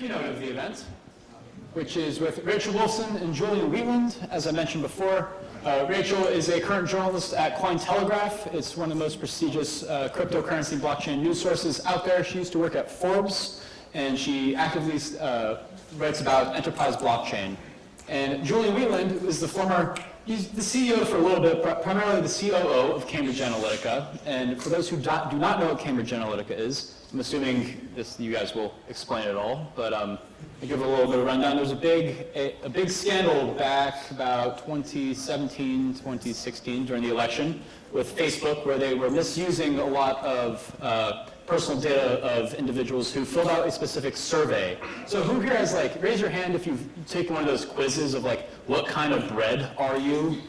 keynote of the event, which is with Rachel Wolfson and Julian Wheatland. As I mentioned before, Rachel is a current journalist at Cointelegraph. It's one of the most prestigious cryptocurrency blockchain news sources out there. She used to work at Forbes, and she actively writes about enterprise blockchain. And Julian Wheatland is he's the CEO for a little bit, primarily the COO of Cambridge Analytica. And for those who do not know what Cambridge Analytica is, I'm assuming you guys will explain it all, but I'll give a little bit of a rundown. There was a big scandal back about 2017, 2016 during the election with Facebook, where they were misusing a lot of personal data of individuals who filled out a specific survey. So who here has, raise your hand if you've taken one of those quizzes of what kind of bread are you?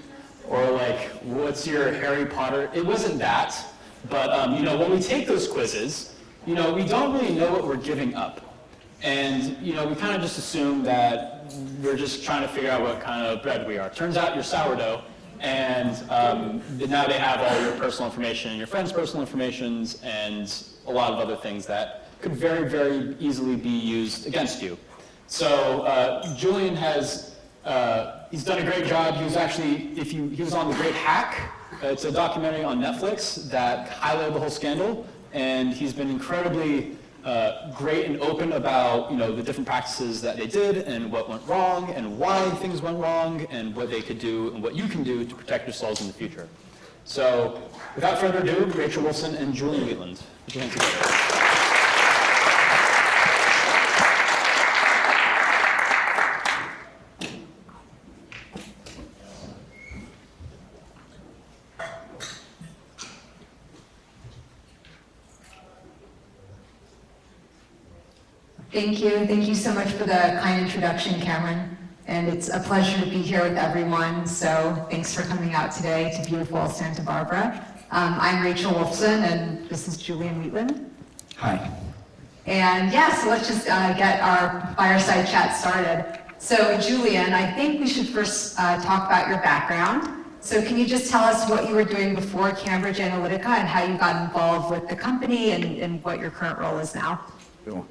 Or what's your Harry Potter? It wasn't that, but when we take those quizzes, we don't really know what we're giving up. And we kind of just assume that we're just trying to figure out what kind of bread we are. Turns out you're sourdough, and now they have all your personal information and your friends' personal informations and a lot of other things that could very, very easily be used against you. So Julian he's done a great job. He was actually, he was on The Great Hack. It's a documentary on Netflix that highlighted the whole scandal, and he's been incredibly great and open about the different practices that they did and what went wrong and why things went wrong and what they could do and what you can do to protect yourselves in the future. So without further ado, Rachel Wolfson and Julian Wheatland. Put your hands together. Thank you so much for the kind introduction, Cameron. And it's a pleasure to be here with everyone. So thanks for coming out today to beautiful Santa Barbara. I'm Rachel Wolfson, and this is Julian Wheatland. Hi. And so let's just get our fireside chat started. So Julian, I think we should first talk about your background. So can you just tell us what you were doing before Cambridge Analytica and how you got involved with the company and what your current role is now? Sure.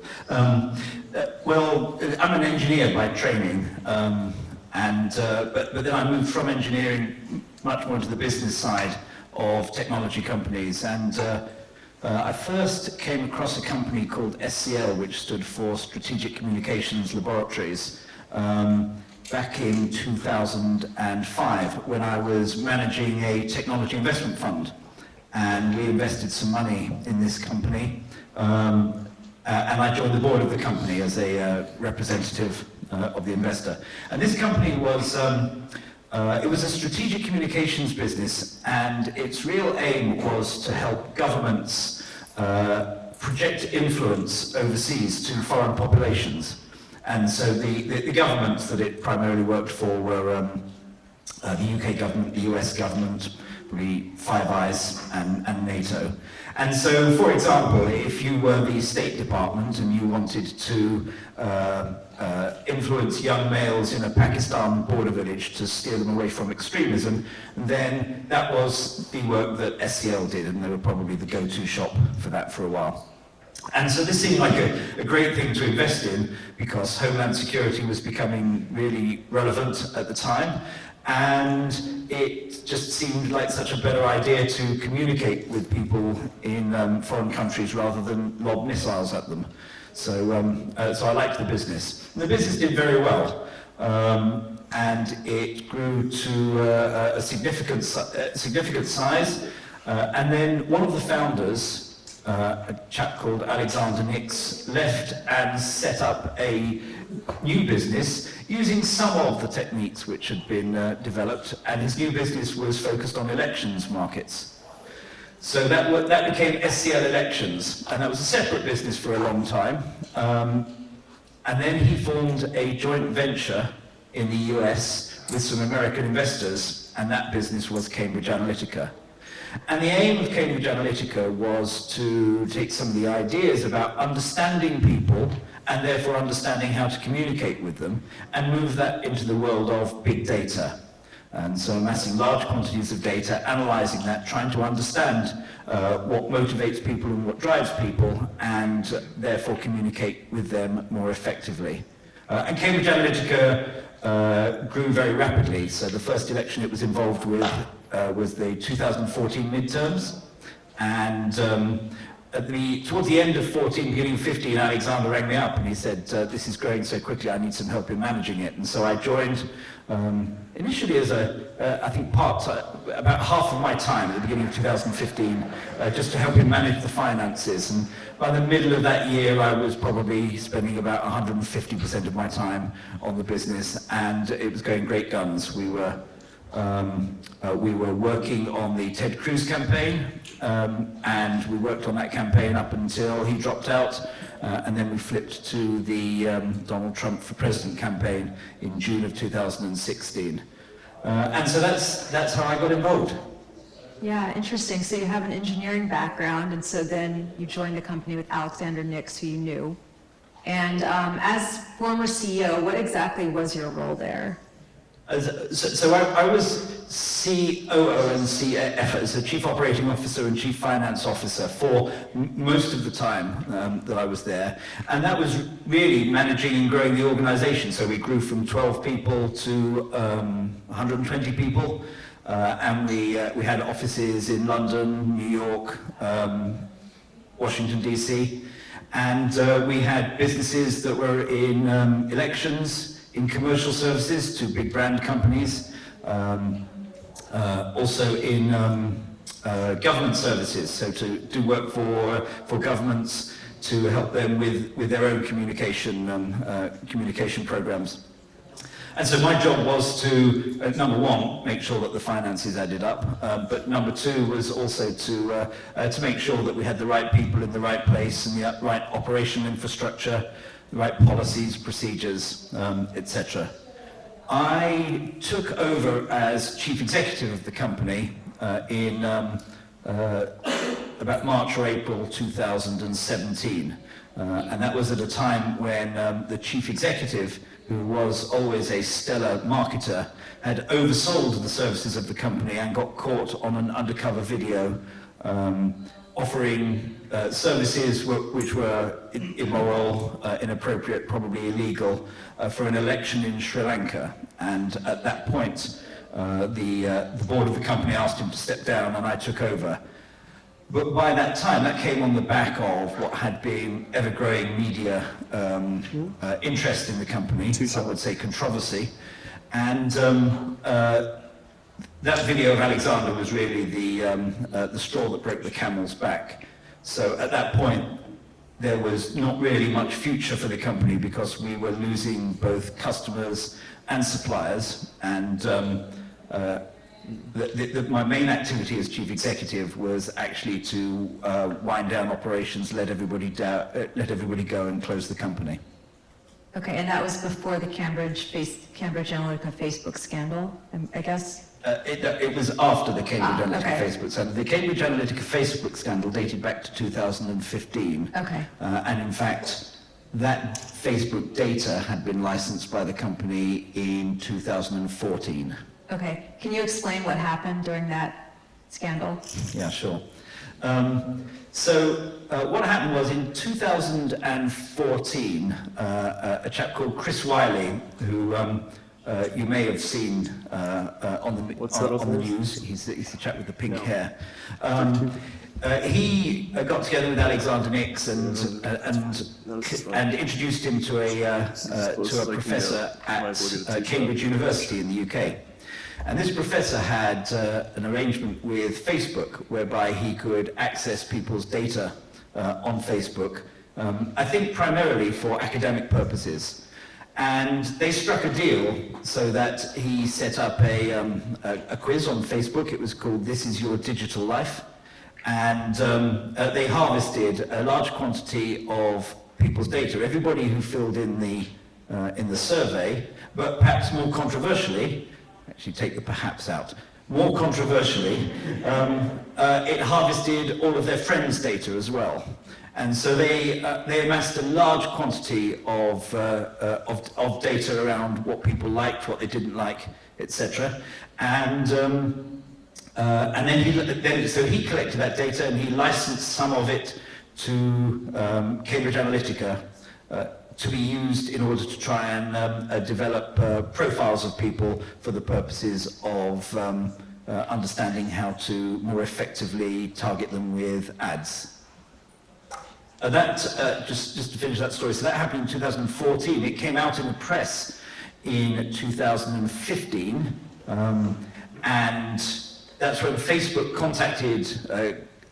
Well, I'm an engineer by training, but then I moved from engineering much more into the business side of technology companies, and I first came across a company called SCL, which stood for Strategic Communications Laboratories, back in 2005 when I was managing a technology investment fund, and we invested some money in this company. And I joined the board of the company as a representative of the investor. And this company was, it was a strategic communications business, and its real aim was to help governments project influence overseas to foreign populations. And so the governments that it primarily worked for were the UK government, the US government, probably Five Eyes and NATO. And so, for example, if you were the State Department and you wanted to influence young males in a Pakistan border village to steer them away from extremism, then that was the work that SCL did, and they were probably the go-to shop for that for a while. And so this seemed like a great thing to invest in because Homeland Security was becoming really relevant at the time. And it just seemed like such a better idea to communicate with people in foreign countries rather than lob missiles at them. So I liked the business. And the business did very well, and it grew to a significant size. And then one of the founders, a chap called Alexander Nix, left and set up a new business using some of the techniques which had been developed, and his new business was focused on elections markets. So that became SCL Elections, and that was a separate business for a long time. And then he formed a joint venture in the US with some American investors, and that business was Cambridge Analytica. And the aim of Cambridge Analytica was to take some of the ideas about understanding people and therefore understanding how to communicate with them and move that into the world of big data. And so amassing large quantities of data, analyzing that, trying to understand what motivates people and what drives people, and therefore communicate with them more effectively. And Cambridge Analytica grew very rapidly. So the first election it was involved with was the 2014 midterms. And towards the end of 14, beginning of 15, Alexander rang me up and he said, this is growing so quickly, I need some help in managing it. And so I joined initially as I think about half of my time at the beginning of 2015, just to help him manage the finances. And by the middle of that year, I was probably spending about 150% of my time on the business, and it was going great guns. We were working on the Ted Cruz campaign, and we worked on that campaign up until he dropped out, and then we flipped to the Donald Trump for President campaign in June of 2016. And so that's how I got involved. Yeah, interesting. So you have an engineering background, and so then you joined the company with Alexander Nix, who you knew. And as former CEO, what exactly was your role there? So I was COO and CFO, so Chief Operating Officer and Chief Finance Officer for most of the time that I was there. And that was really managing and growing the organization. So we grew from 12 people to 120 people. And we had offices in London, New York, Washington, DC. And we had businesses that were in elections, in commercial services to big brand companies, also in government services, so to do work for governments to help them with their own communication programs. And so my job was to, number one, make sure that the finances added up, but number two was also to make sure that we had the right people in the right place and the right operational infrastructure, the right policies, procedures, etc. I took over as chief executive of the company in about March or April 2017. And that was at a time when the chief executive, who was always a stellar marketer, had oversold the services of the company and got caught on an undercover video offering services which were immoral, inappropriate, probably illegal, for an election in Sri Lanka. And at that point, the board of the company asked him to step down, and I took over. But by that time, that came on the back of what had been ever-growing media interest in the company, I would say controversy. And that video of Alexander was really the straw that broke the camel's back. So at that point, there was not really much future for the company because we were losing both customers and suppliers. And my main activity as chief executive was actually to wind down operations, let everybody go and close the company. Okay, and that was before the Cambridge Analytica Facebook scandal, I guess? It was after the Cambridge Analytica okay. Facebook scandal. The Cambridge Analytica Facebook scandal dated back to 2015. Okay. And in fact, that Facebook data had been licensed by the company in 2014. Okay. Can you explain what happened during that scandal? Yeah, sure. What happened was in 2014, a chap called Chris Wiley, who you may have seen on the news. He's the chap with the pink hair. He got together with Alexander Nix and introduced him to a professor at Cambridge University in the UK. And this professor had an arrangement with Facebook whereby he could access people's data on Facebook, I think primarily for academic purposes. And they struck a deal so that he set up a quiz on Facebook. It was called This Is Your Digital Life. And they harvested a large quantity of people's data, everybody who filled in the survey, but perhaps more controversially, actually take the perhaps out, more controversially, it harvested all of their friends' data as well. And so they amassed a large quantity of data around what people liked, what they didn't like, etc. And And then so he collected that data and he licensed some of it to Cambridge Analytica to be used in order to try and develop profiles of people for the purposes of understanding how to more effectively target them with ads. Just to finish that story, so that happened in 2014. It came out in the press in 2015, and that's when Facebook contacted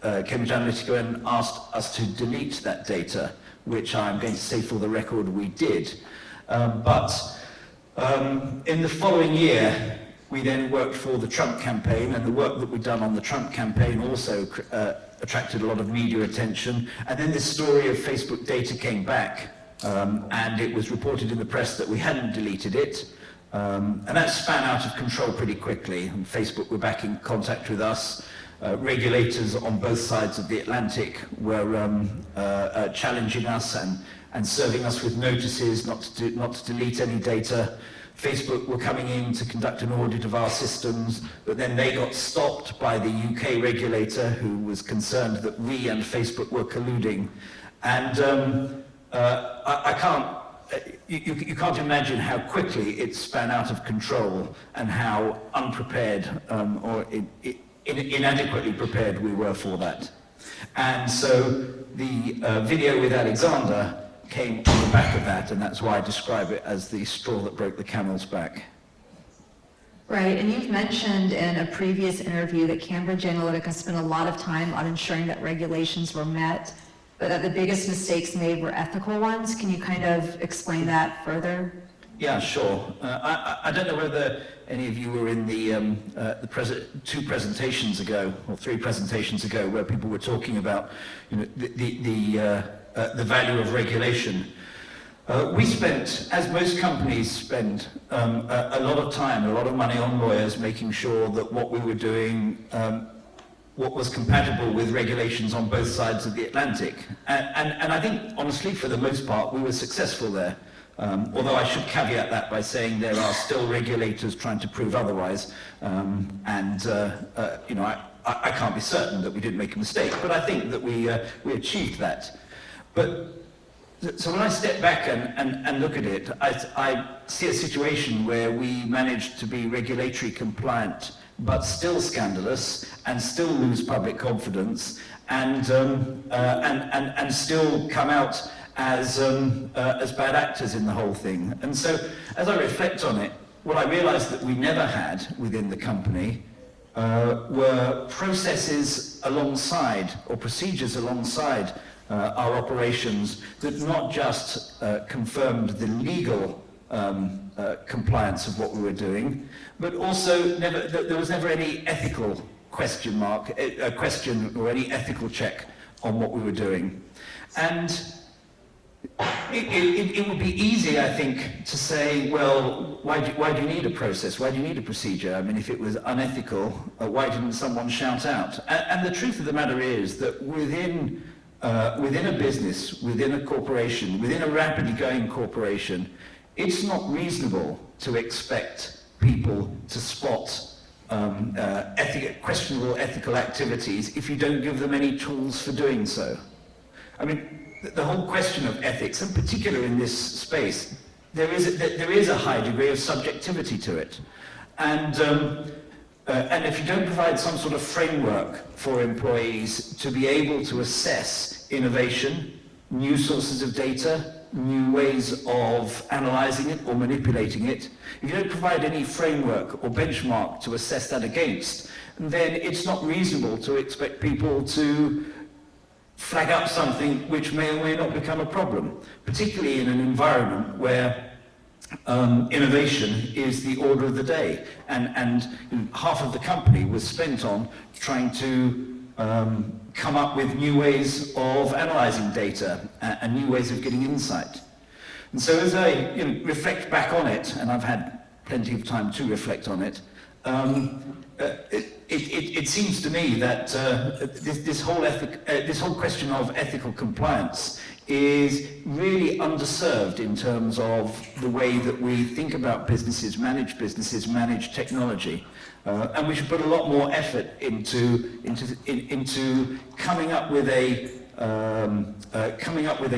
Cambridge Analytica and asked us to delete that data, which I'm going to say for the record we did. But in the following year, we then worked for the Trump campaign, and the work that we'd done on the Trump campaign also attracted a lot of media attention. And then this story of Facebook data came back, and it was reported in the press that we hadn't deleted it. And that span out of control pretty quickly. And Facebook were back in contact with us. Regulators on both sides of the Atlantic were challenging us and serving us with notices not to delete any data. Facebook were coming in to conduct an audit of our systems, but then they got stopped by the UK regulator, who was concerned that we and Facebook were colluding. And you can't imagine how quickly it span out of control and how unprepared or inadequately prepared we were for that. And so the video with Alexander came on the back of that, and that's why I describe it as the straw that broke the camel's back. Right, and you've mentioned in a previous interview that Cambridge Analytica spent a lot of time on ensuring that regulations were met, but that the biggest mistakes made were ethical ones. Can you kind of explain that further? Yeah, sure. I don't know whether any of you were in the two presentations ago, or three presentations ago, where people were talking about, you know, the value of regulation. We spent, as most companies spend, a lot of time, a lot of money on lawyers, making sure that what we were doing what was compatible with regulations on both sides of the Atlantic. And I think, honestly, for the most part, we were successful there. Although I should caveat that by saying there are still regulators trying to prove otherwise. You know, I can't be certain that we didn't make a mistake, but I think that we achieved that. But so when I step back and look at it, I see a situation where we managed to be regulatory compliant, but still scandalous, and still lose public confidence, and still come out as bad actors in the whole thing. And so, as I reflect on it, what I realized that we never had within the company were processes alongside, or procedures alongside our operations that not just confirmed the legal compliance of what we were doing, but also there was never any ethical question or any ethical check on what we were doing. And it would be easy, I think, to say, well, why do you need a process? Why do you need a procedure? I mean, if it was unethical, why didn't someone shout out? And the truth of the matter is that within a business, within a corporation, within a rapidly going corporation, it's not reasonable to expect people to spot questionable ethical activities if you don't give them any tools for doing so. I mean, the whole question of ethics, in particular in this space, there is a high degree of subjectivity to it. And if you don't provide some sort of framework for employees to be able to assess innovation, new sources of data, new ways of analyzing it or manipulating it, if you don't provide any framework or benchmark to assess that against, then it's not reasonable to expect people to flag up something which may or may not become a problem, particularly in an environment where innovation is the order of the day, and half of the company was spent on trying to come up with new ways of analyzing data and new ways of getting insight. And so as I reflect back on it, and I've had plenty of time to reflect on it, it seems to me that this whole question of ethical compliance is really underserved in terms of the way that we think about businesses, manage technology. And we should put a lot more effort into coming up with a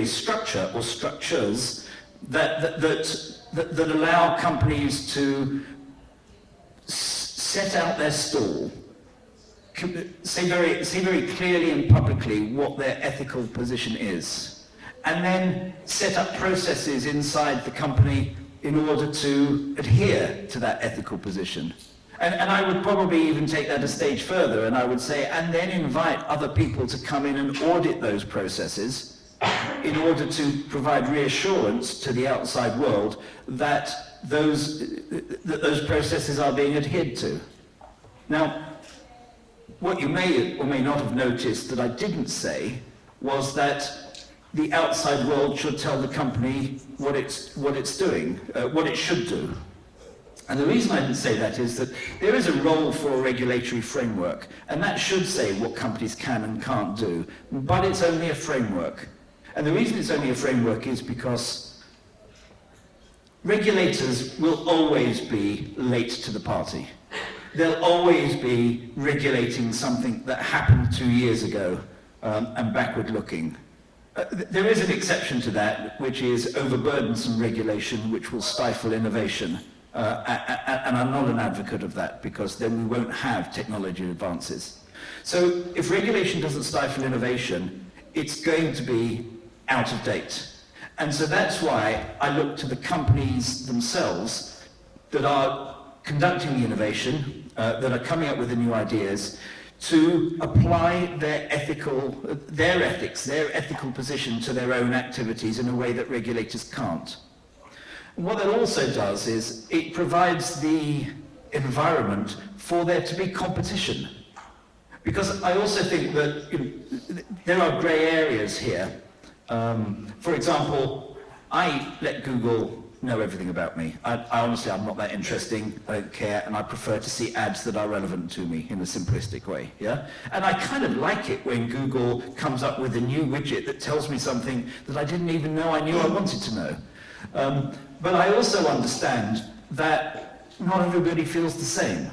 structure or structures that allow companies to set out their stall, say very clearly and publicly what their ethical position is, and then set up processes inside the company in order to adhere to that ethical position. And I would probably even take that a stage further, and I would say, and then invite other people to come in and audit those processes in order to provide reassurance to the outside world that those processes are being adhered to. Now, what you may or may not have noticed that I didn't say was that the outside world should tell the company what it's doing, what it should do. And the reason I didn't say that is that there is a role for a regulatory framework, and that should say what companies can and can't do, but it's only a framework. And the reason it's only a framework is because regulators will always be late to the party. They'll always be regulating something that happened 2 years ago and backward looking. There is an exception to that, which is overburdensome regulation, which will stifle innovation. And I'm not an advocate of that, because then we won't have technology advances. So if regulation doesn't stifle innovation, it's going to be out of date. And so that's why I look to the companies themselves that are conducting the innovation, that are coming up with the new ideas, to apply their ethics, their ethical position to their own activities in a way that regulators can't. And what that also does is it provides the environment for there to be competition. Because I also think that there are grey areas here. For example, I let Google know everything about me. I honestly, I'm not that interesting, I don't care, and I prefer to see ads that are relevant to me in a simplistic way, yeah? And I kind of like it when Google comes up with a new widget that tells me something that I didn't even know I knew I wanted to know. But I also understand that not everybody feels the same.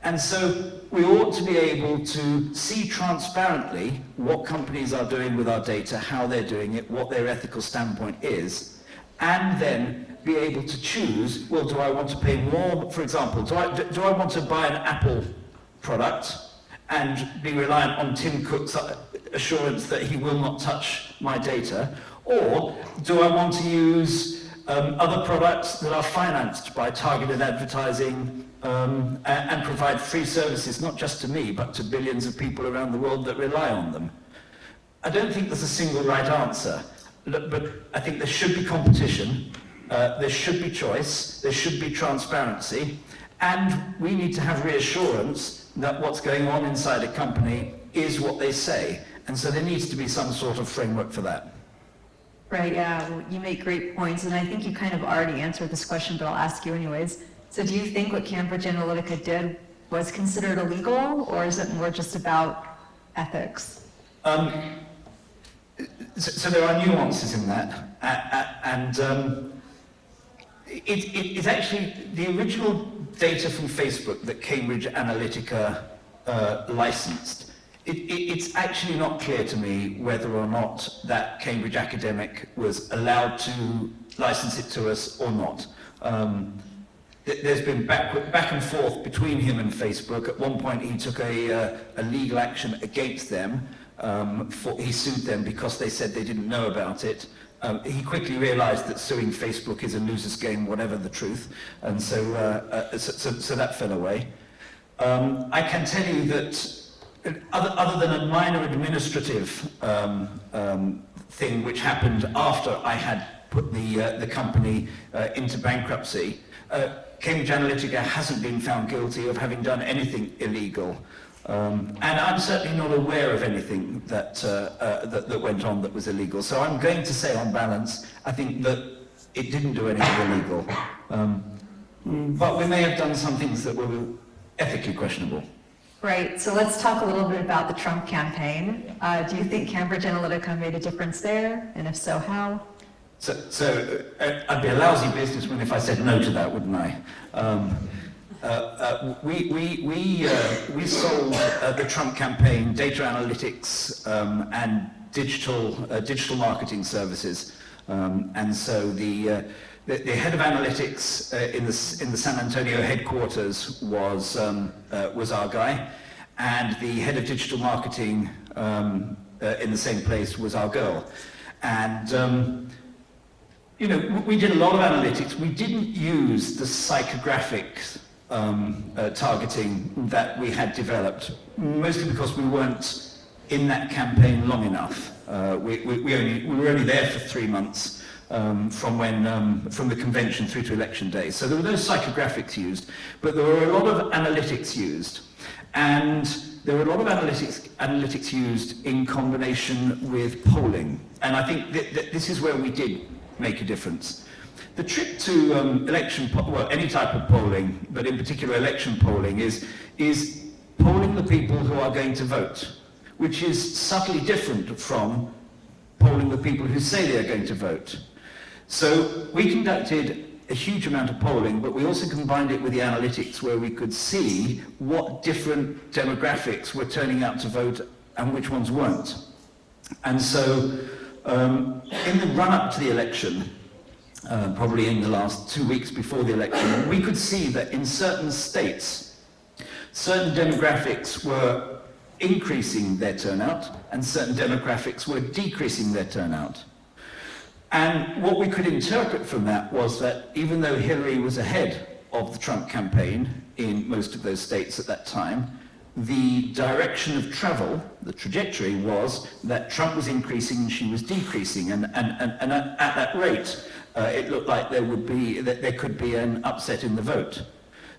And so we ought to be able to see transparently what companies are doing with our data, how they're doing it, what their ethical standpoint is, and then be able to choose, well, do I want to pay more? For example, do I want to buy an Apple product and be reliant on Tim Cook's assurance that he will not touch my data? Or do I want to use other products that are financed by targeted advertising and provide free services, not just to me, but to billions of people around the world that rely on them? I don't think there's a single right answer, but I think there should be competition, there should be choice, there should be transparency, and we need to have reassurance that what's going on inside a company is what they say. And so there needs to be some sort of framework for that. Right, yeah, well, you make great points, and I think you kind of already answered this question, but I'll ask you anyways. So do you think what Cambridge Analytica did was considered illegal, or is it more just about ethics? So there are nuances in that, and it's actually the original data from Facebook that Cambridge Analytica licensed. It's actually not clear to me whether or not that Cambridge academic was allowed to license it to us or not. There's been back and forth between him and Facebook. At one point he took a legal action against them. He sued them because they said they didn't know about it. He quickly realized that suing Facebook is a loser's game, whatever the truth, and so that fell away. I can tell you that other than a minor administrative thing which happened after I had put the company into bankruptcy, Cambridge Analytica hasn't been found guilty of having done anything illegal. And I'm certainly not aware of anything that went on that was illegal. So I'm going to say, on balance, I think that it didn't do anything illegal. But we may have done some things that were ethically questionable. Great. So let's talk a little bit about the Trump campaign. Do you think Cambridge Analytica made a difference there? And if so, how? So I'd be a lousy businessman if I said no to that, wouldn't I? We sold the Trump campaign data analytics and digital marketing services, and so the head of analytics in the San Antonio headquarters was our guy, and the head of digital marketing in the same place was our girl, and. We did a lot of analytics. We didn't use the psychographic targeting that we had developed, mostly because we weren't in that campaign long enough. We were only there for 3 months from the convention through to election day. So there were no psychographics used, but there were a lot of analytics used. And there were a lot of analytics used in combination with polling. And I think that this is where we did make a difference. The trick to any type of polling, but in particular election polling, is polling the people who are going to vote, which is subtly different from polling the people who say they are going to vote. So we conducted a huge amount of polling, but we also combined it with the analytics where we could see what different demographics were turning out to vote and which ones weren't. And so in the run-up to the election, probably in the last 2 weeks before the election, we could see that in certain states, certain demographics were increasing their turnout and certain demographics were decreasing their turnout. And what we could interpret from that was that even though Hillary was ahead of the Trump campaign in most of those states at that time, the direction of travel, the trajectory, was that Trump was increasing and she was decreasing, and at that rate, it looked like there could be an upset in the vote.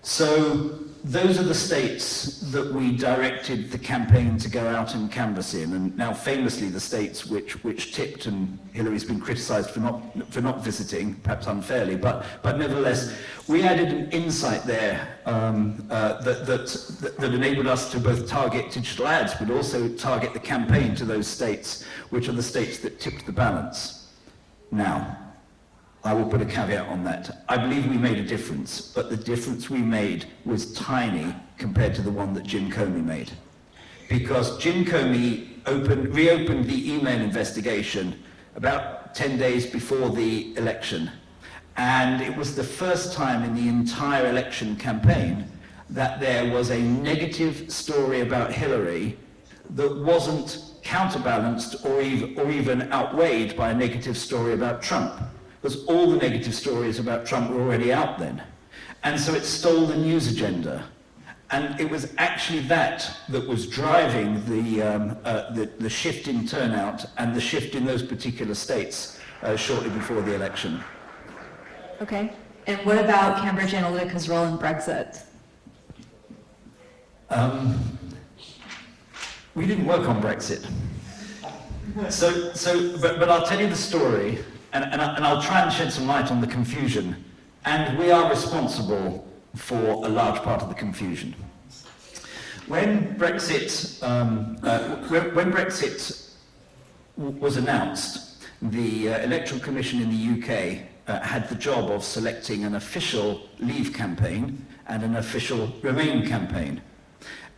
So those are the states that we directed the campaign to go out and canvass in, and now famously the states which tipped, and Hillary's been criticised for not visiting, perhaps unfairly, but nevertheless, we added an insight there that enabled us to both target digital ads, but also target the campaign to those states, which are the states that tipped the balance. Now, I will put a caveat on that. I believe we made a difference, but the difference we made was tiny compared to the one that Jim Comey made. Because Jim Comey reopened the email investigation about 10 days before the election. And it was the first time in the entire election campaign that there was a negative story about Hillary that wasn't counterbalanced or even outweighed by a negative story about Trump. Because all the negative stories about Trump were already out then. And so it stole the news agenda. And it was actually that was driving the shift in turnout and the shift in those particular states shortly before the election. Okay. And what about Cambridge Analytica's role in Brexit? We didn't work on Brexit. But I'll tell you the story. And I'll try and shed some light on the confusion. And we are responsible for a large part of the confusion. When Brexit was announced, the Electoral Commission in the UK had the job of selecting an official Leave campaign and an official Remain campaign.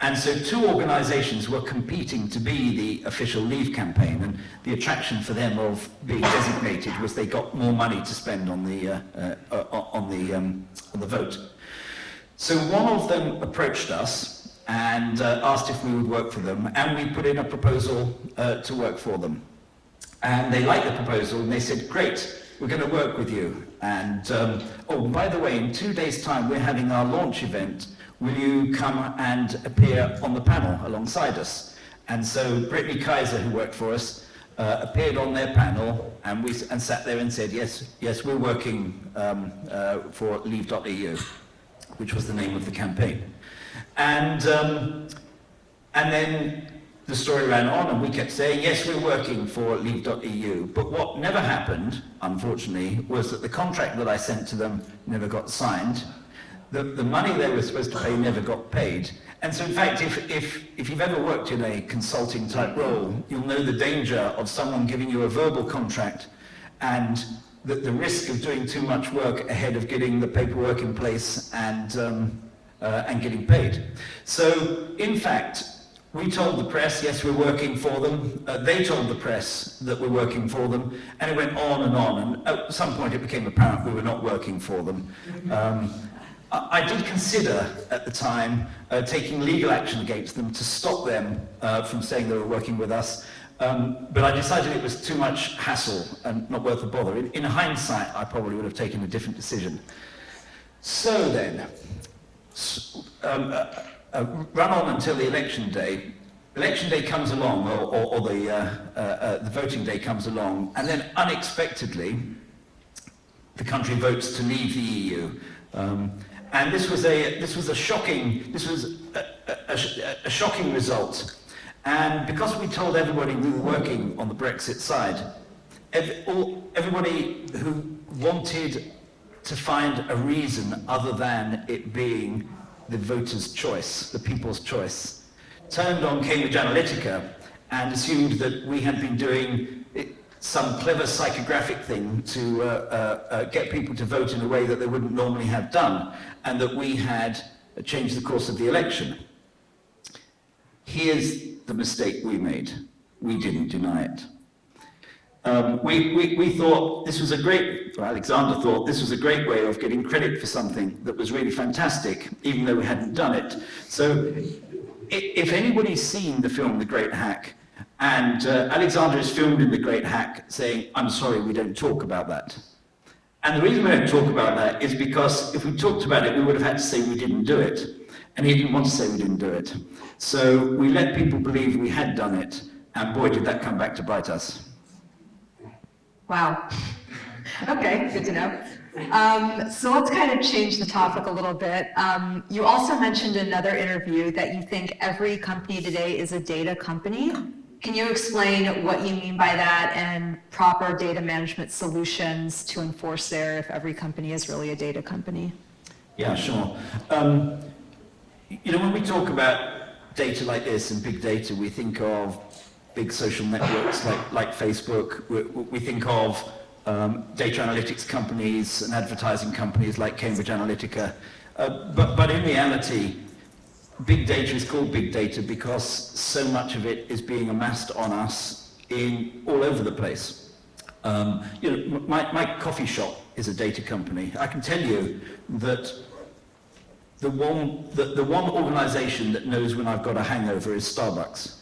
And so two organisations were competing to be the official Leave campaign, and the attraction for them of being designated was they got more money to spend on the vote. So one of them approached us and asked if we would work for them, and we put in a proposal to work for them. And they liked the proposal, and they said, "Great, we're going to work with you. And oh, by the way, in 2 days' time, we're having our launch event. Will you come and appear on the panel alongside us?" And so Brittany Kaiser, who worked for us, appeared on their panel, and sat there and said, yes, we're working for Leave.eu, which was the name of the campaign. And then the story ran on, and we kept saying, yes, we're working for Leave.eu. But what never happened, unfortunately, was that the contract that I sent to them never got signed. The money they were supposed to pay never got paid, And so in fact, if you've ever worked in a consulting type role, you'll know the danger of someone giving you a verbal contract and the risk of doing too much work ahead of getting the paperwork in place and getting paid. So in fact, we told the press, yes, we're working for them. They told the press that we're working for them, and it went on, and at some point it became apparent we were not working for them. I did consider at the time taking legal action against them to stop them from saying they were working with us, but I decided it was too much hassle and not worth the bother. In hindsight, I probably would have taken a different decision. So then, run on until the election day. Election day comes along, or the voting day comes along, and then unexpectedly, the country votes to leave the EU. And this was a shocking result. And because we told everybody we were working on the Brexit side, everybody who wanted to find a reason other than it being the voters' choice, the people's choice, turned on Cambridge Analytica and assumed that we had been doing some clever psychographic thing to get people to vote in a way that they wouldn't normally have done, and that we had changed the course of the election. Here's the mistake we made. We didn't deny it. We thought this was Alexander thought this was a great way of getting credit for something that was really fantastic, even though we hadn't done it. So if anybody's seen the film The Great Hack, and Alexander is filmed in The Great Hack saying, "I'm sorry, we don't talk about that." And the reason we don't talk about that is because if we talked about it, we would have had to say we didn't do it. And he didn't want to say we didn't do it. So we let people believe we had done it, and boy, did that come back to bite us. Wow. Okay, good to know. So let's kind of change the topic a little bit. You also mentioned in another interview that you think every company today is a data company. Can you explain what you mean by that and proper data management solutions to enforce there if every company is really a data company? Yeah, sure. When we talk about data like this and big data, we think of big social networks like Facebook. We think of data analytics companies and advertising companies like Cambridge Analytica. But in reality, big data is called big data because so much of it is being amassed on us all over the place. My coffee shop is a data company. I can tell you that the one organization that knows when I've got a hangover is Starbucks,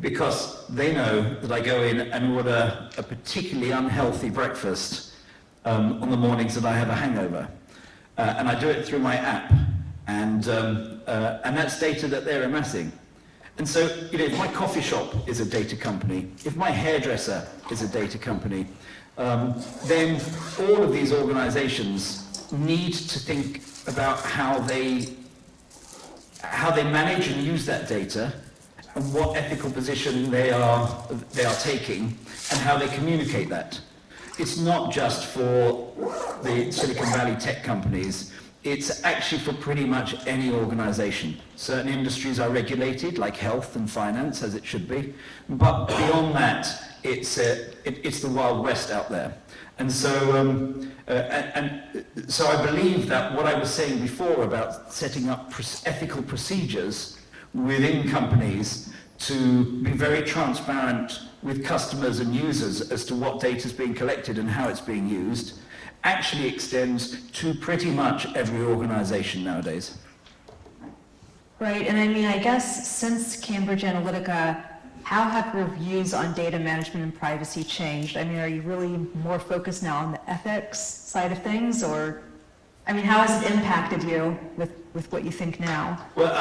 because they know that I go in and order a particularly unhealthy breakfast on the mornings that I have a hangover, and I do it through my app, and that's data that they're amassing. And so, if my coffee shop is a data company, if my hairdresser is a data company, then all of these organizations need to think about how they manage and use that data, and what ethical position they are taking, and how they communicate that. It's not just for the Silicon Valley tech companies. It's actually for pretty much any organization. Certain industries are regulated, like health and finance, as it should be. But beyond that, it's the Wild West out there. And so, so I believe that what I was saying before about setting up ethical procedures within companies to be very transparent with customers and users as to what data is being collected and how it's being used actually extends to pretty much every organization nowadays. Right, and I guess since Cambridge Analytica, how have your views on data management and privacy changed? Are you really more focused now on the ethics side of things, or, how has it impacted you with what you think now? Well,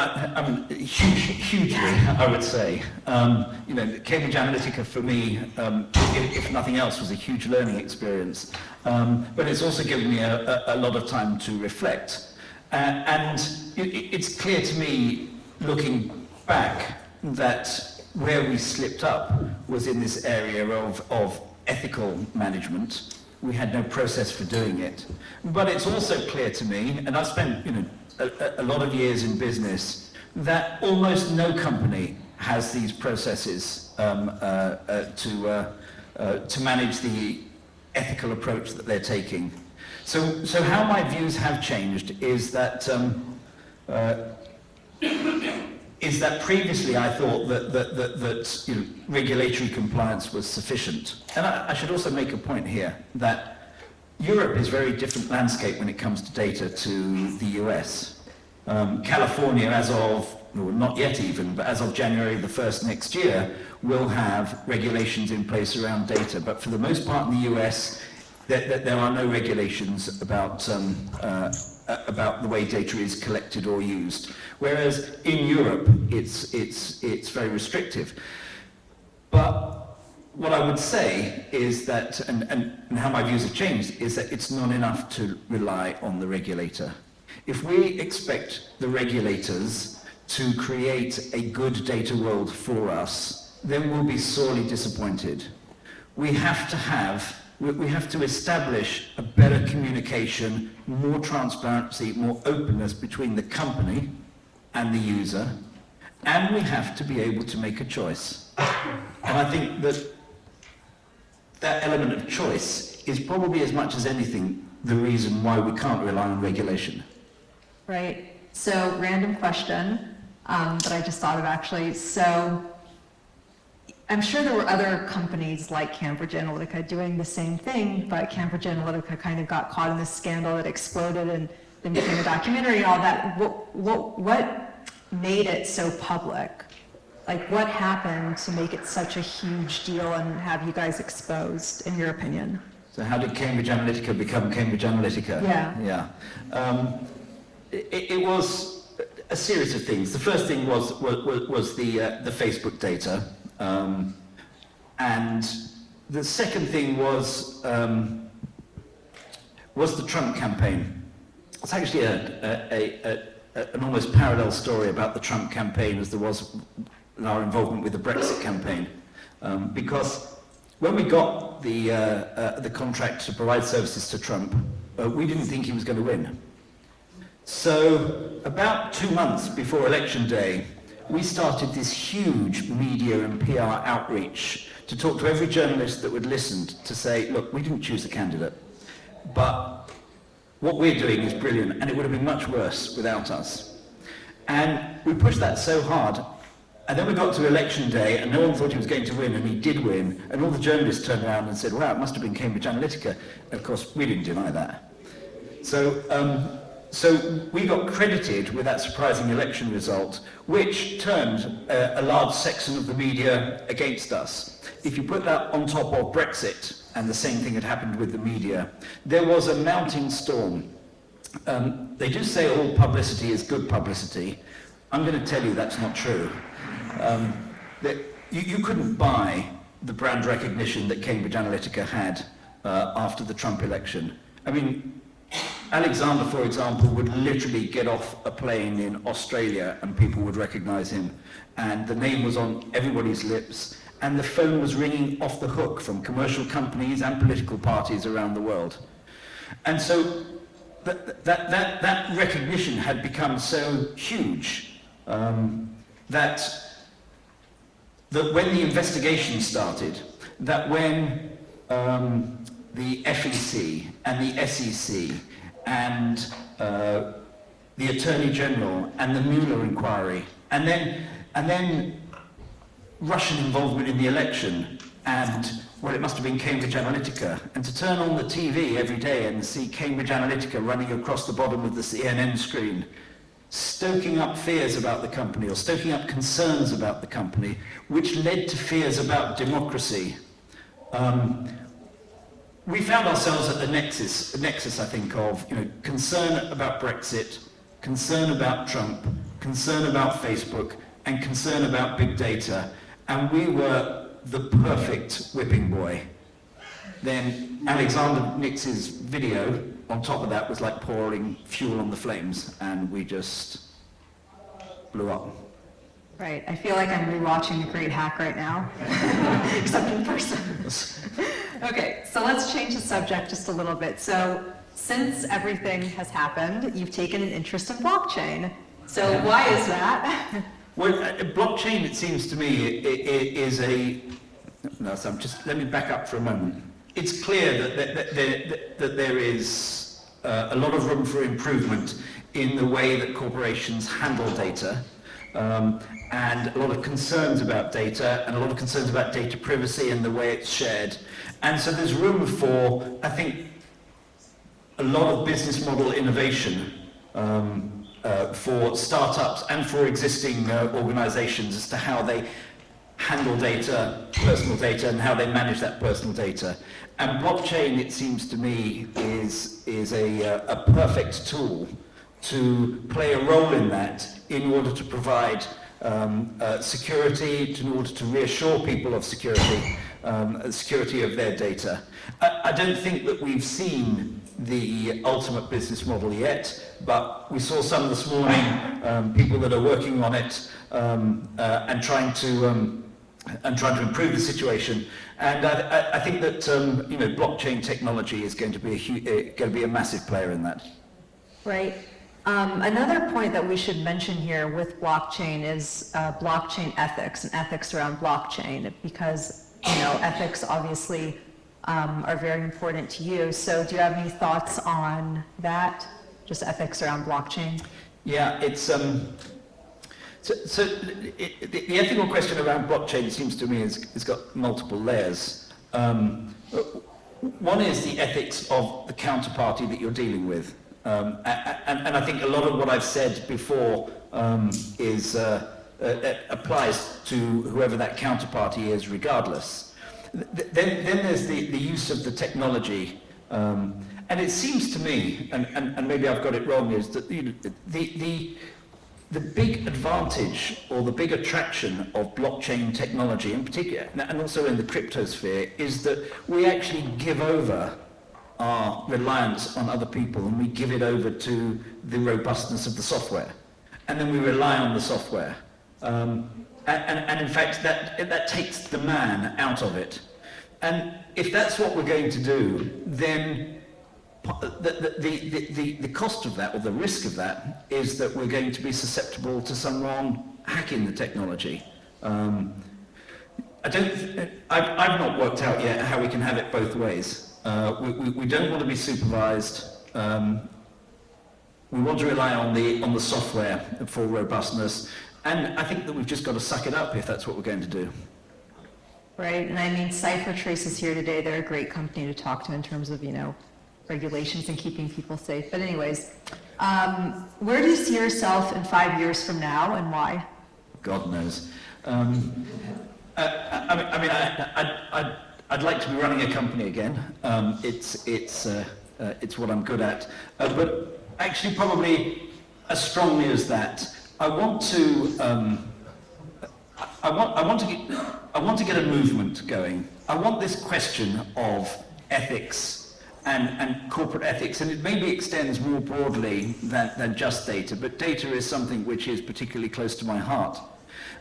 hugely, I would say. Cambridge Analytica for me, if nothing else, was a huge learning experience. But it's also given me a lot of time to reflect. And it's clear to me, looking back, that where we slipped up was in this area of ethical management. We had no process for doing it. But it's also clear to me, and I've spent a lot of years in business that almost no company has these processes to manage the ethical approach that they're taking. So how my views have changed is that previously I thought that you know, regulatory compliance was sufficient. And I should also make a point here that Europe is a very different landscape when it comes to data to the US. California, as of, well, not yet even, but as of January the 1st next year, will have regulations in place around data. But for the most part in the US, there are no regulations about the way data is collected or used. Whereas in Europe, it's very restrictive. But what I would say is that, and how my views have changed, is that it's not enough to rely on the regulator. If we expect the regulators to create a good data world for us, then we'll be sorely disappointed. We have to establish a better communication, more transparency, more openness between the company and the user, and we have to be able to make a choice. And I think that element of choice is probably as much as anything the reason why we can't rely on regulation. Right. So, random question that I just thought of actually. So, I'm sure there were other companies like Cambridge Analytica doing the same thing, but Cambridge Analytica kind of got caught in this scandal that exploded and then became a documentary and all that. What made it so public? Like, what happened to make it such a huge deal and have you guys exposed, in your opinion? So how did Cambridge Analytica become Cambridge Analytica? Yeah. It was a series of things. The first thing was the Facebook data, and the second thing was the Trump campaign. It's actually an almost parallel story about the Trump campaign as there was in our involvement with the Brexit campaign, because when we got the contract to provide services to Trump, we didn't think he was going to win. So about 2 months before Election Day, we started this huge media and PR outreach to talk to every journalist that would listen to say, look, we didn't choose a candidate, but what we're doing is brilliant, and it would have been much worse without us. And we pushed that so hard, and then we got to Election Day, and no one thought he was going to win, and he did win, and all the journalists turned around and said, wow, it must have been Cambridge Analytica. And of course, we didn't deny that. So we got credited with that surprising election result, which turned a large section of the media against us. If you put that on top of Brexit, and the same thing had happened with the media, there was a mounting storm. They do say all publicity is good publicity. I'm going to tell you that's not true. That you couldn't buy the brand recognition that Cambridge Analytica had after the Trump election. I mean, Alexander, for example, would literally get off a plane in Australia and people would recognize him. And the name was on everybody's lips. And the phone was ringing off the hook from commercial companies and political parties around the world. And so that recognition had become so huge that when the investigation started, that when the FEC and the SEC and the Attorney General and the Mueller inquiry, and then Russian involvement in the election, and, well, it must have been Cambridge Analytica, and to turn on the TV every day and see Cambridge Analytica running across the bottom of the CNN screen, stoking up fears about the company, or stoking up concerns about the company, which led to fears about democracy. We found ourselves at the nexus, I think, of concern about Brexit, concern about Trump, concern about Facebook, and concern about big data, and we were the perfect whipping boy. Then Alexander Nix's video, on top of that, was like pouring fuel on the flames, and we just blew up. Right. I feel like I'm rewatching The Great Hack right now, except in person. Okay, so let's change the subject just a little bit. So since everything has happened, you've taken an interest in blockchain. So why is that? Well, blockchain, it seems to me, is a... No, so let me back up for a moment. It's clear that there is a lot of room for improvement in the way that corporations handle data, and a lot of concerns about data, and a lot of concerns about data privacy and the way it's shared. And so there's room for, I think, a lot of business model innovation for startups and for existing organizations as to how they handle data, personal data, and how they manage that personal data. And blockchain, it seems to me, is a perfect tool to play a role in that in order to provide security, in order to reassure people of security, security of their data. I don't think that we've seen the ultimate business model yet, but we saw some this morning, people that are working on it and trying to improve the situation. And I think that blockchain technology is going to be a massive player in that. Right. Another point that we should mention here with blockchain is blockchain ethics and ethics around blockchain, because ethics obviously are very important to you. So do you have any thoughts on that? Just ethics around blockchain? Yeah, it's the ethical question around blockchain seems to me has got multiple layers. One is the ethics of the counterparty that you're dealing with. And I think a lot of what I've said before applies to whoever that counterparty is, regardless. Then there's the use of the technology, and it seems to me, and maybe I've got it wrong, is that the big advantage or the big attraction of blockchain technology in particular, and also in the crypto sphere, is that we actually give over our reliance on other people, and we give it over to the robustness of the software, and then we rely on the software, and in fact that takes the man out of it. And if that's what we're going to do, then the cost of that, or the risk of that, is that we're going to be susceptible to someone hacking the technology. I've not worked out yet how we can have it both ways. We don't want to be supervised. We want to rely on the software for robustness, and I think that we've just got to suck it up if that's what we're going to do. Right, and I mean, CipherTrace is here today. They're a great company to talk to in terms of, regulations and keeping people safe. But anyways, where do you see yourself in 5 years from now, and why? God knows. I'd like to be running a company again. It's what I'm good at. But actually, probably as strongly as that, I want to get a movement going. I want this question of ethics and corporate ethics, and it maybe extends more broadly than just data, but data is something which is particularly close to my heart.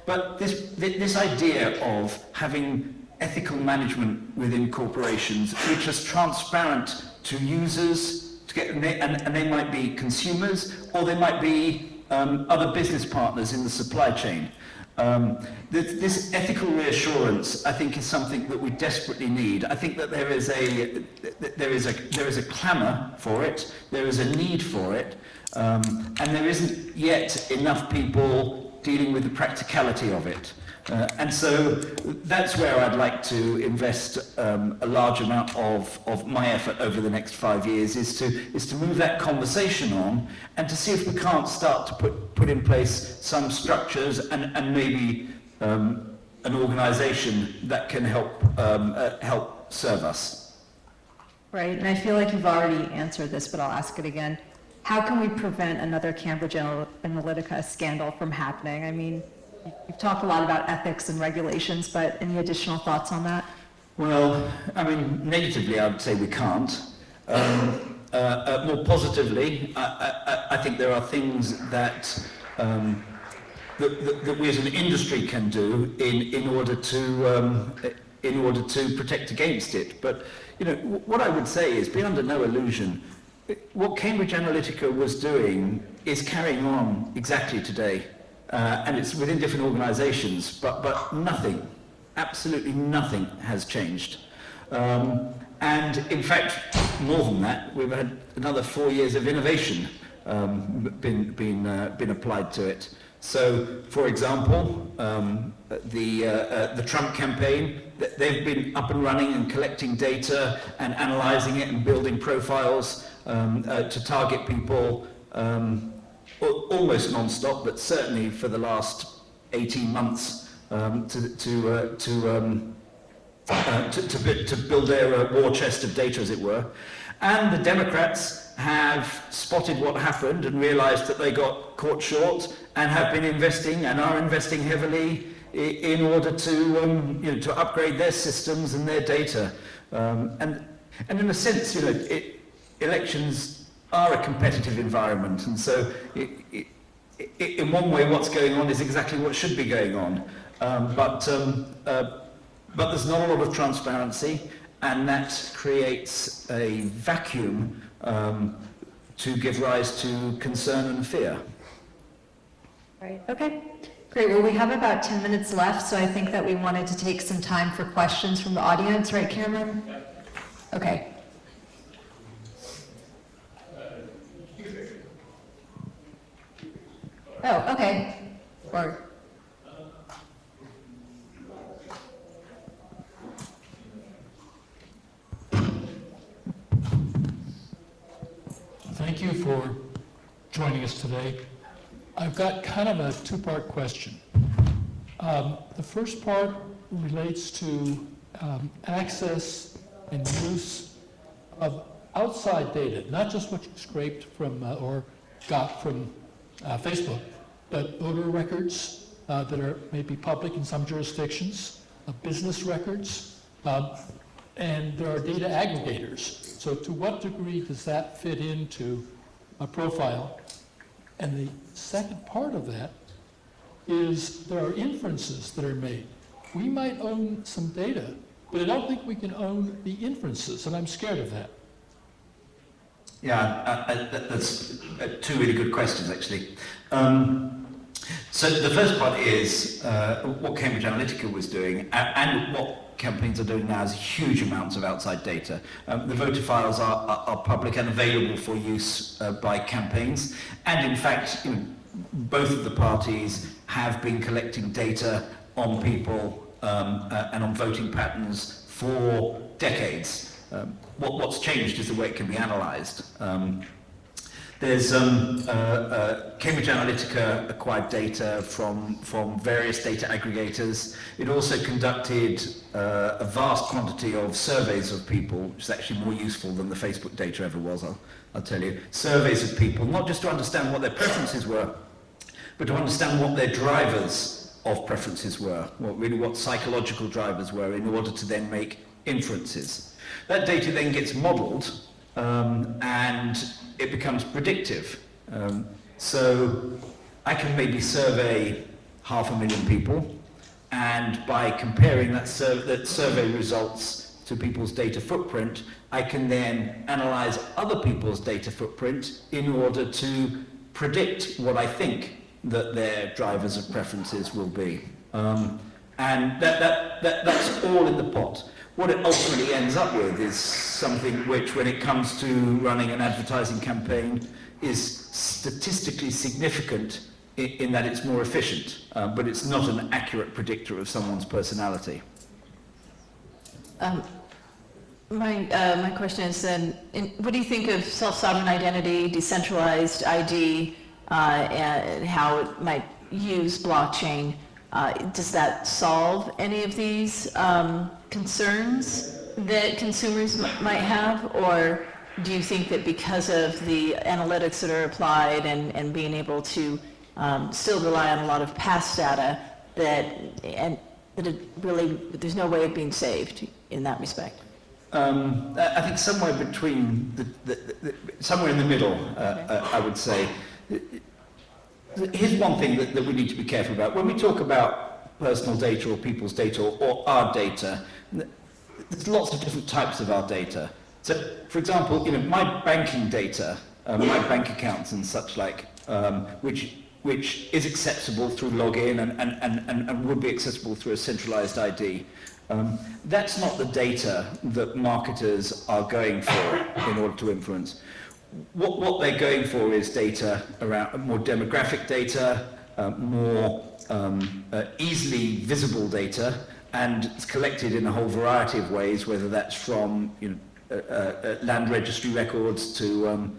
But this idea of having ethical management within corporations, which is transparent to users, and they might be consumers, or they might be other business partners in the supply chain. This ethical reassurance, I think, is something that we desperately need. I think that there is a clamour for it, there is a need for it, and there isn't yet enough people dealing with the practicality of it. And so that's where I'd like to invest a large amount of my effort over the next 5 years, is to move that conversation on, and to see if we can't start to put in place some structures and maybe an organisation that can help serve us. Right, and I feel like you've already answered this, but I'll ask it again. How can we prevent another Cambridge Analytica scandal from happening? I mean, you've talked a lot about ethics and regulations, but any additional thoughts on that? Well, I mean, negatively, I would say we can't. More positively, I think there are things that we as an industry can do in order to protect against it. But what I would say is, be under no illusion, what Cambridge Analytica was doing is carrying on exactly today, and it's within different organisations, but nothing, absolutely nothing has changed. And in fact, more than that, we've had another 4 years of innovation been applied to it. So, for example, the Trump campaign, they've been up and running and collecting data and analysing it and building profiles to target people almost non-stop, but certainly for the last 18 months to build their war chest of data, as it were. And the Democrats have spotted what happened and realised that they got caught short and have been investing and are investing heavily in order to to upgrade their systems and their data. And in a sense, elections are a competitive environment, and so in one way, what's going on is exactly what should be going on. But there's not a lot of transparency, and that creates a vacuum to give rise to concern and fear. Right, okay. Great, well, we have about 10 minutes left, so I think that we wanted to take some time for questions from the audience, right, Cameron? Okay. Oh, okay. Or Thank you for joining us today. I've got kind of a two-part question. The first part relates to access and use of outside data, not just what you scraped from or got from Facebook, but voter records that are maybe public in some jurisdictions, business records, and there are data aggregators. So to what degree does that fit into a profile? And the second part of that is there are inferences that are made. We might own some data, but I don't think we can own the inferences, and I'm scared of that. Yeah, that's two really good questions, actually. So the first part is what Cambridge Analytica was doing, and what campaigns are doing now is huge amounts of outside data. The voter files are public and available for use by campaigns, and in fact, both of the parties have been collecting data on people and on voting patterns for decades. What's changed is the way it can be analysed. There's Cambridge Analytica acquired data from various data aggregators. It also conducted a vast quantity of surveys of people, which is actually more useful than the Facebook data ever was, I'll tell you. Surveys of people, not just to understand what their preferences were, but to understand what their drivers of preferences were, what psychological drivers were, in order to then make inferences. That data then gets modelled, and it becomes predictive. So I can maybe survey 500,000 people, and by comparing that survey results to people's data footprint, I can then analyse other people's data footprint in order to predict what I think that their drivers of preferences will be. And that's all in the pot. What it ultimately ends up with is something which, when it comes to running an advertising campaign, is statistically significant in that it's more efficient, but it's not an accurate predictor of someone's personality. My question is then, what do you think of self-sovereign identity, decentralized ID, and how it might use blockchain? Does that solve any of these concerns that consumers might have, or do you think that because of the analytics that are applied and being able to still rely on a lot of past data, that it really, there's no way of being saved in that respect? I think somewhere between, somewhere in the middle, I would say. Here's one thing that we need to be careful about. When we talk about personal data or people's data or our data, there's lots of different types of our data. So, for example, my banking data, my bank accounts and such like, which is accessible through login and would be accessible through a centralized ID. That's not the data that marketers are going for in order to influence. What they're going for is data around more demographic data, more easily visible data, and it's collected in a whole variety of ways, whether that's from land registry records to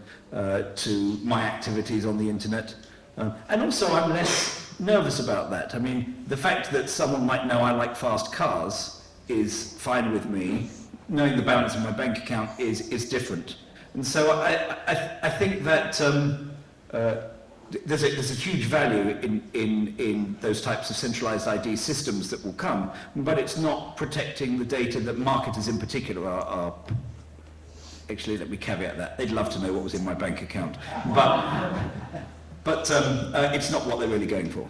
my activities on the internet. And also I'm less nervous about that. I mean, the fact that someone might know I like fast cars is fine with me. Knowing the balance in my bank account is different. And so I think that there's a huge value in those types of centralized ID systems that will come, but it's not protecting the data that marketers in particular are actually, let me caveat that. They'd love to know what was in my bank account. But it's not what they're really going for.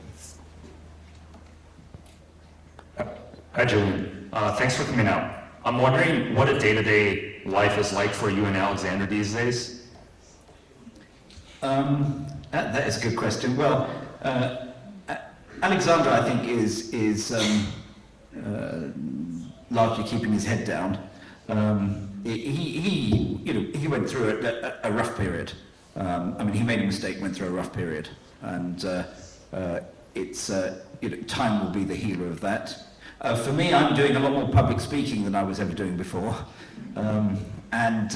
Hi, Julian. Thanks for coming out. I'm wondering what a day-to-day life is like for you and Alexander these days. That is a good question. Well, Alexander, I think, is largely keeping his head down. He went through a rough period. I mean, he made a mistake, went through a rough period, and time will be the healer of that. For me, I'm doing a lot more public speaking than I was ever doing before, and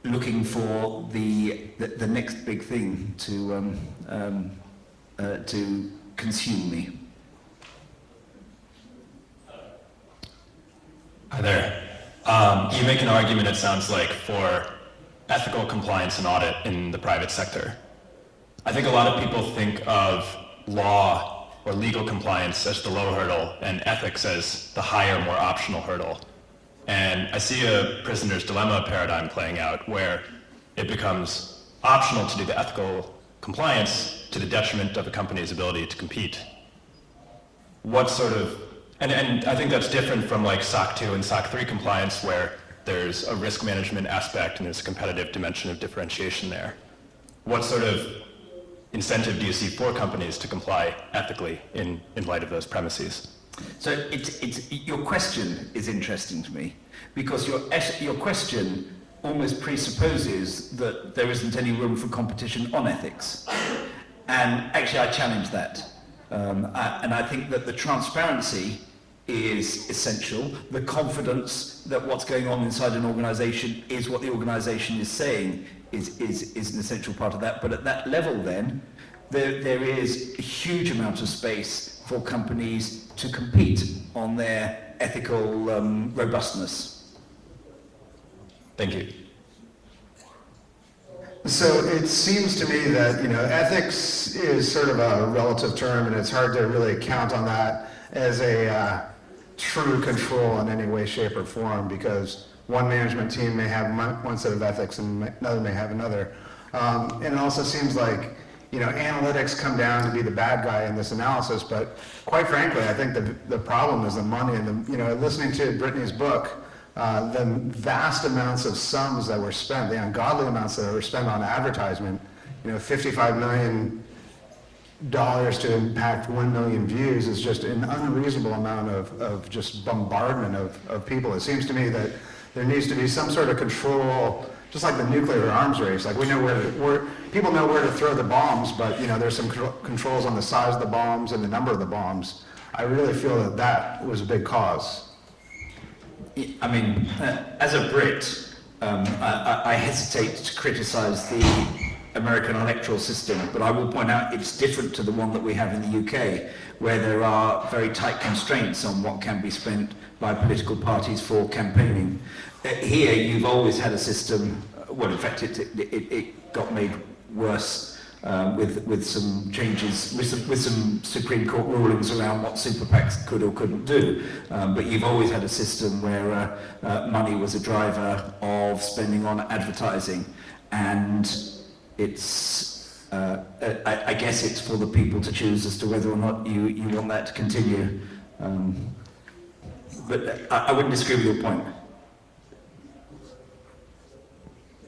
looking for the next big thing to consume me. Hi there. You make an argument, it sounds like, for ethical compliance and audit in the private sector. I think a lot of people think of law or legal compliance as the low hurdle and ethics as the higher, more optional hurdle. And I see a prisoner's dilemma paradigm playing out where it becomes optional to do the ethical compliance to the detriment of a company's ability to compete. What sort of, and I think that's different from like SOC 2 and SOC 3 compliance where there's a risk management aspect and there's a competitive dimension of differentiation there. What sort of incentive do you see for companies to comply ethically in light of those premises? So your question is interesting to me because your question almost presupposes that there isn't any room for competition on ethics. And actually I challenge that. And I think that the transparency is essential. The confidence that what's going on inside an organization is what the organization is saying is an essential part of that. But at that level then, there is a huge amount of space for companies to compete on their ethical robustness. Thank you. So it seems to me that, ethics is sort of a relative term, and it's hard to really count on that as a true control in any way, shape, or form, because one management team may have one set of ethics and another may have another. And it also seems like, analytics come down to be the bad guy in this analysis, but quite frankly, I think the problem is the money and listening to Brittany's book, the vast amounts of sums that were spent, the ungodly amounts that were spent on advertisement, $55 million to impact 1 million views is just an unreasonable amount of just bombardment of people. It seems to me that there needs to be some sort of control, just like the nuclear arms race. Like we know people know where to throw the bombs, but there's some controls on the size of the bombs and the number of the bombs. I really feel that was a big cause. I mean, as a Brit, I hesitate to criticize the American electoral system, but I will point out it's different to the one that we have in the UK, where there are very tight constraints on what can be spent by political parties for campaigning. Here, you've always had a system, well, in fact, it got made worse with some changes, with some Supreme Court rulings around what super PACs could or couldn't do. But you've always had a system where money was a driver of spending on advertising, and it's, I guess it's for the people to choose as to whether or not you want that to continue. But I wouldn't disagree with your point.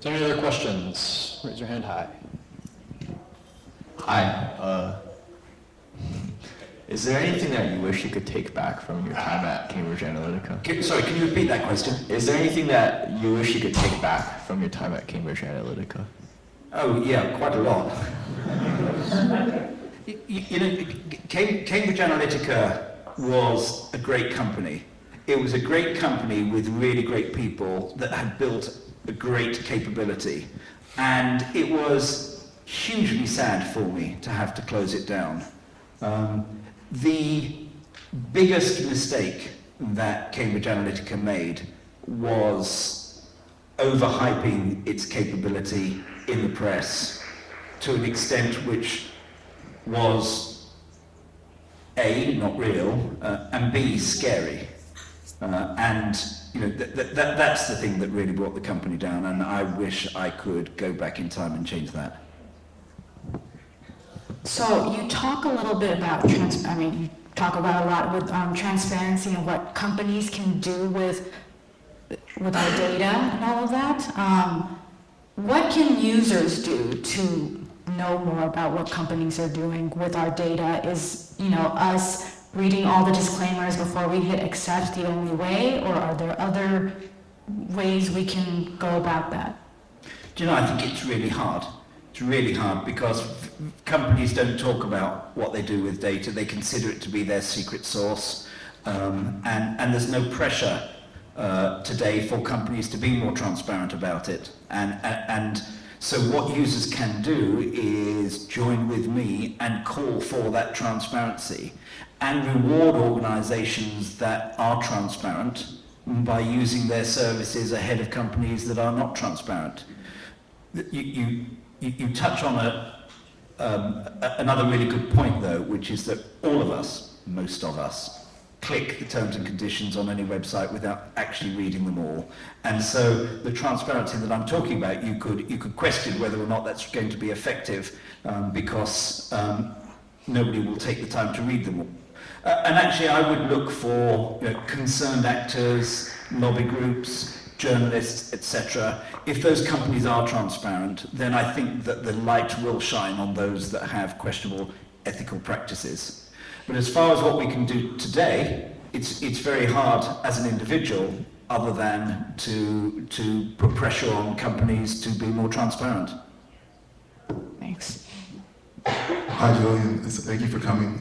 there any other questions? Raise your hand high. Hi. Is there anything that you wish you could take back from your time at Cambridge Analytica? Sorry, can you repeat that question? Is there anything that you wish you could take back from your time at Cambridge Analytica? Oh, yeah, quite a lot. You know, Cambridge Analytica was a great company. It was a great company with really great people that had built a great capability. And it was hugely sad for me to have to close it down. The biggest mistake that Cambridge Analytica made was overhyping its capability in the press to an extent which was A, not real, and B, scary. And you know, that's the thing that really brought the company down, and I wish I could go back in time and change that. So you talk a little bit about you talk about a lot with transparency and what companies can do with our data and all of that. What can users do to know more about what companies are doing with our data? Is, us reading all the disclaimers before we hit accept the only way, or are there other ways we can go about that? Do you know, I think it's really hard. It's really hard because companies don't talk about what they do with data. They consider it to be their secret source. And there's no pressure today for companies to be more transparent about it. And so what users can do is join with me and call for that transparency and reward organizations that are transparent by using their services ahead of companies that are not transparent. You touch on another really good point, though, which is that all of us, most of us, click the terms and conditions on any website without actually reading them all. And so the transparency that I'm talking about, you could question whether or not that's going to be effective because nobody will take the time to read them all. And actually, I would look for concerned actors, lobby groups, journalists, etc. If those companies are transparent, then I think that the light will shine on those that have questionable ethical practices. But as far as what we can do today, it's very hard as an individual, other than to put pressure on companies to be more transparent. Thanks. Hi, Julian. Thank you for coming.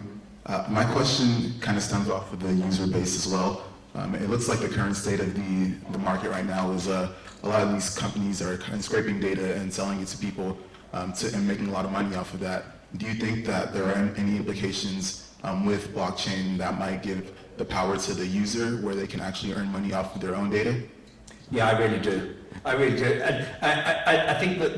My question kind of stems off of the user base as well. It looks like the current state of the market right now is a lot of these companies are kind of scraping data and selling it to people and making a lot of money off of that. Do you think that there are any implications with blockchain that might give the power to the user where they can actually earn money off of their own data? Yeah, I really do. And I think that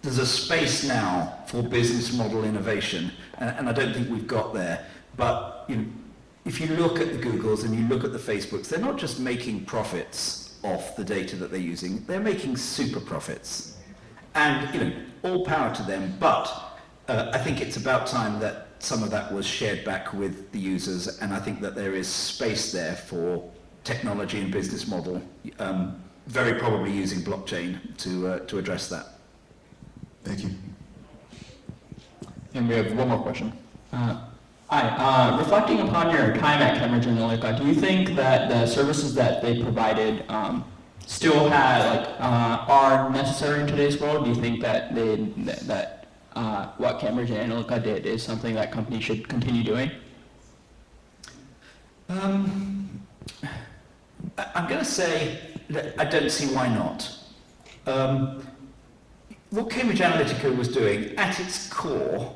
there's a space now for business model innovation, and I don't think we've got there. But if you look at the Googles and you look at the Facebooks, they're not just making profits off the data that they're using, they're making super profits. And all power to them, but I think it's about time that some of that was shared back with the users, and I think that there is space there for technology and business model, very probably using blockchain to address that. Thank you. And we have one more question. Hi, reflecting upon your time at Cambridge Analytica, do you think that the services that they provided still are necessary in today's world? Do you think that what Cambridge Analytica did is something that companies should continue doing? I'm going to say that I don't see why not. What Cambridge Analytica was doing at its core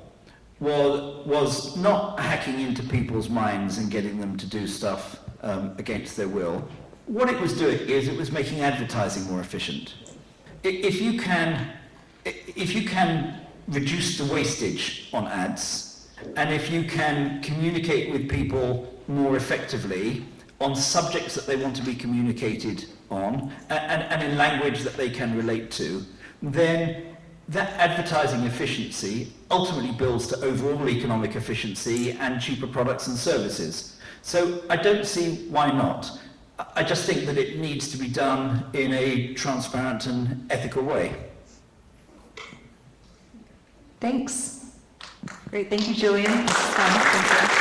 was not hacking into people's minds and getting them to do stuff against their will. What it was doing is it was making advertising more efficient. If you can reduce the wastage on ads, and if you can communicate with people more effectively on subjects that they want to be communicated on, and in language that they can relate to, then that advertising efficiency ultimately builds to overall economic efficiency and cheaper products and services. So I don't see why not. I just think that it needs to be done in a transparent and ethical way. Thanks. Great, thank you, Julian. This is fun. Thank you.